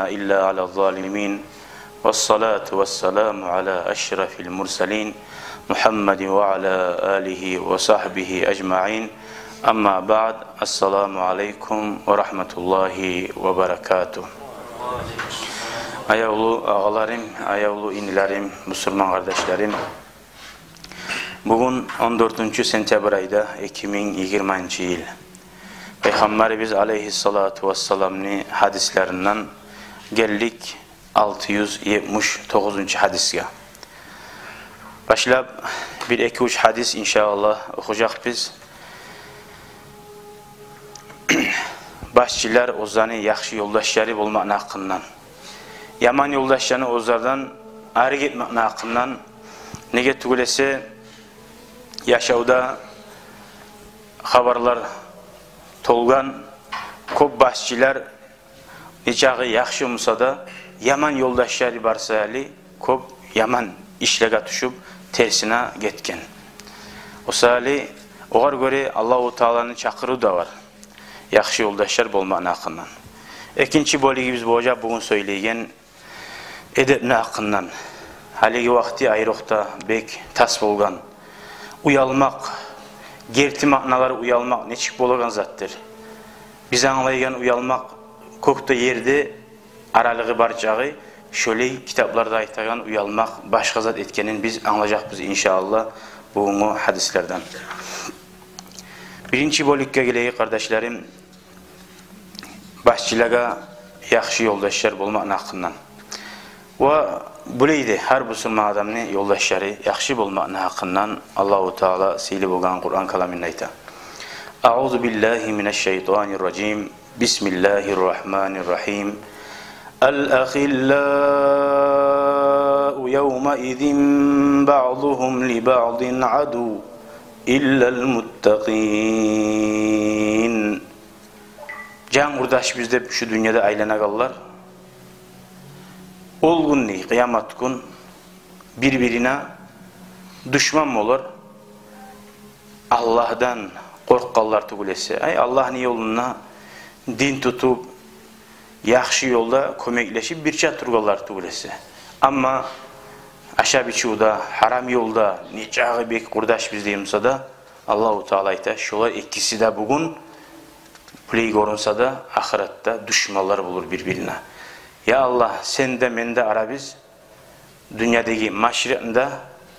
إلا على الظالمين والصلاة والسلام على أشرف المرسلين محمد وعلى آله وصحبه أجمعين أما بعد السلام عليكم ورحمة الله وبركاته. Ayavlu ağalarım, ayavlu inilerim, Müslüman kardeşlerim. Bugün 14. sentyabr ayda 2020 yıl. Peygamberimiz aleyhissalatu vesselam'ın hadislerinden geldik 679. hadisga. Başlap 1-2-3 hadis inşallah okuyacak biz. Başçılar ozanı yaxşı yoldaşları olmak hakkından. Yaman yoldaşlarını ozardan ayrı gitmek hakkından. Nege tugulese yaşavda haberler tolgan köp başçılar niçağı yaxşı olsa da yaman yoldaşları barsa ali köp yaman işlege düşüp tersine getken. O sali oğar göre Allah-u Teala'nın çakırı da var. Yaxşı yoldaşlar bolmak hakkından. İkinci bölümü biz boğacak bugün söyleygen edep hakkından. Haligi vakti ayrıqta bek tas bolgan. Uyalmak, gerti maknaları uyalmak neçik bolagan zattır. Biz anlaygan uyalmak kökte yerde aralığı barcağı şöyle kitaplarda aytagan uyalmak başka zat etkenin biz anlayacakız inşallah bu hadislerden. Birinci bölükке geleyik kardeşlerim. Başçılaga yaxşı yoldaşlar bolmak hakkından. Ve böyleydi her Müslüman adamın yoldaşları yaxşı bolmak hakkından Allah-u Teala seyli bolgan Kur'an kalamında ayta. Euzu billahi mineşşeytanirracim. Bismillahirrahmanirrahim. El-ahillau yevme izin ba'duhum li ba'din adu illel muttaqin. Can kurdaş bizde şu dünyada aylana kallar. Olgun ne? Kıyamet gün birbirine düşman mı olur? Allah'dan korkallar tugulese. Ay Allah'ın yoluna din tutup yaxşı yolda kömekleşip bir çat turgallar tugulese. Ama aşağı biçuda haram yolda niçağı bek kurdaş bizdeyimse da Allah-u Teala ayta şolar ikisi de bugün play görünse de ahirette düşmanlar bulur birbirine. Ya Allah sen de men de ara biz dünyadaki maşriqında,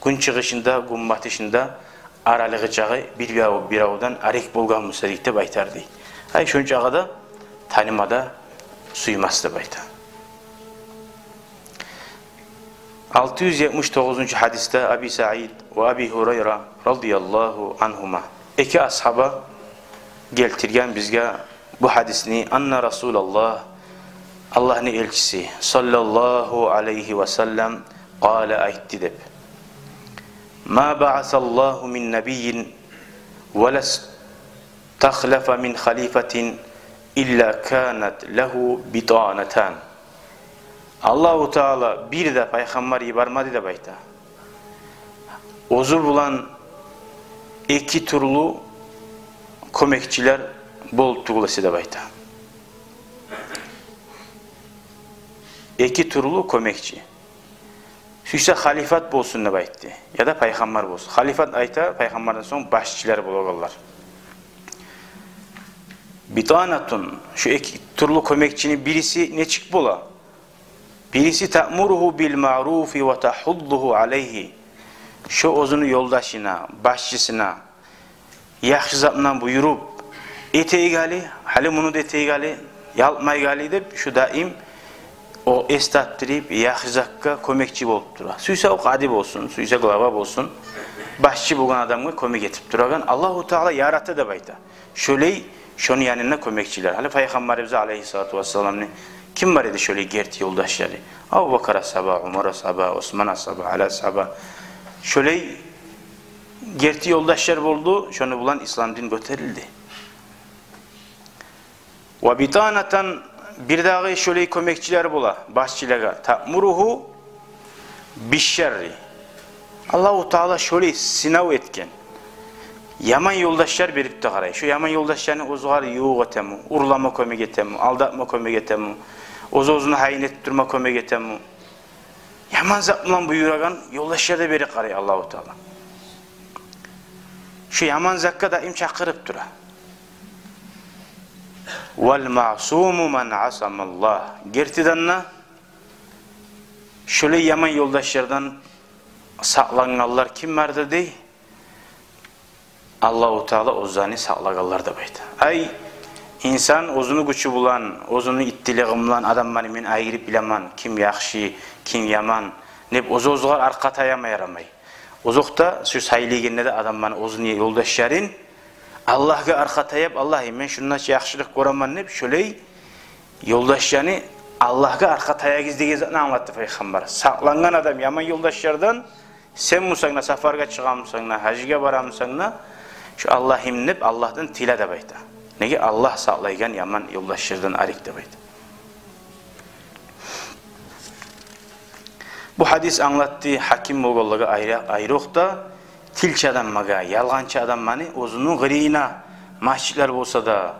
gün çıkışında, gün batışında aralığı çağı bir avdan arek bolgan müsaadikte baytardı. Hay şun çağı da tanımada suymazdı bayta. 679. hadiste Abi Sa'id ve Abi Hureyre radıyallahu anhuma iki ashaba geltirgen bizge bu hadisini anna Resulallah Allah'ın elçisi sallallahu aleyhi ve sellem qala aytti deb ma ba'asallahu min nebiyyin ve lestahlafa min halifetin illa kanat lehu bitanatan. Allah-u Teala bir de peygamber ibarmadı da bayta. Ozu bulan iki türlü kömekçiler bol tuğlası da bayta. İki türlü kömekçi. Şuysa halifat bolsun da baytı. Ya da peygamber bolsun. Halifat ayta peygamberden sonra başçılar bulagallar. Bitanatun şu iki türlü kömekçinin birisi ne çık bola? Birisi ta'muruhu bil ma'rufi ve tahudduhu aleyhi. Şu ozunu yoldaşına, başçısına yaxşı zatla buyurup eteği gali, hali bunu da eteği gali, yalpmay gali deyip şu daim o estattirip yaxşı zakka kömekçi bolup dura. Suysa o kadib olsun, suysa glava olsun, başçı bulgan adamı kömek etip duragan Allah-u Teala yarattı da bayta. Şöyle şunun yanına kömekçiler. Hali Peygamberimiz aleyhissalatu vesselam'ın kim var idi şöyle gerti yoldaşları? Abu Bakar ashaba, Umar ashaba, Osman ashaba, Ali ashaba. Şöyle gerti yoldaşlar oldu, şunu bulan İslam din göterildi. Ve bitanatan bir dağı şöyle kömekçiler bula, başçılara ta'muruhu bişşerri. Allah-u Teala şöyle sınav etken. Yaman yoldaşlar berip de qaray. Şu yaman yoldaşlarını uzuğar yuğ etemu, urlama kömek etemu, aldatma kömek etemu. Oz-ozunu hayin etip durma kömek etemu. Yaman zat bilan buyuragan yoldaşlarda beri qaray Allahu Taala. Şu yaman zakka daim çakırıp dura. Vel ma'sumu man asamallah. Gertidanna şöyle yaman yoldaşlardan saqlanganlar kim vardır dey? Allahu Taala ozani saqlaganlar da baydı. Ay insan ozunu güçü bulan, ozunu ittiligim bilan adamlarni men ayırıp bilaman, kim yaxshi, kim yaman, nep oz-ozgar arqa tayama yaramay. Ozokta şu sayliginde de adamlarni ozunu yoldaşların Allah'a arqa tayap, Allah'ı men şundan yaxşılık koraman nep şöyle yoldaşlarını Allah'a arqa tayagiz degen anlattı Peygamber. Saqlangan adam yaman yoldaşlardan sen musangna safarga çıgamsangna, hajga baramsangna şu Allah'ım nep Allah'tan tila da bayta. Nege Allah saqlaygan yaman yoldaşlardan arik da bayta. Bu hadis anlattığı hakim mogollaga ayrıqta tilçi adam maga, yalğançı adam mani ozunu gırina masjidler olsa da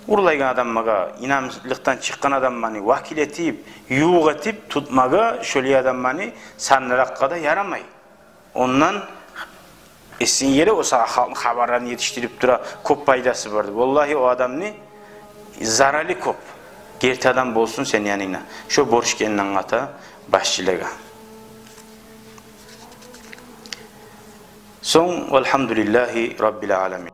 urlaygan adam maga, inamlıktan çıkan adam mani vakil etip, yuğ etip tutmaga şöyle adam mani sanıraqqa da yaramay. Ondan esin yeri o halkın haberlerini yetiştirip dura kop paydası vardı. Vallahi o adam ne? Zararlı kop. Gerti adam bolsun sen yanına. Şu borç kendinden ata başçılığa. Son velhamdülillahi Rabbil alemin.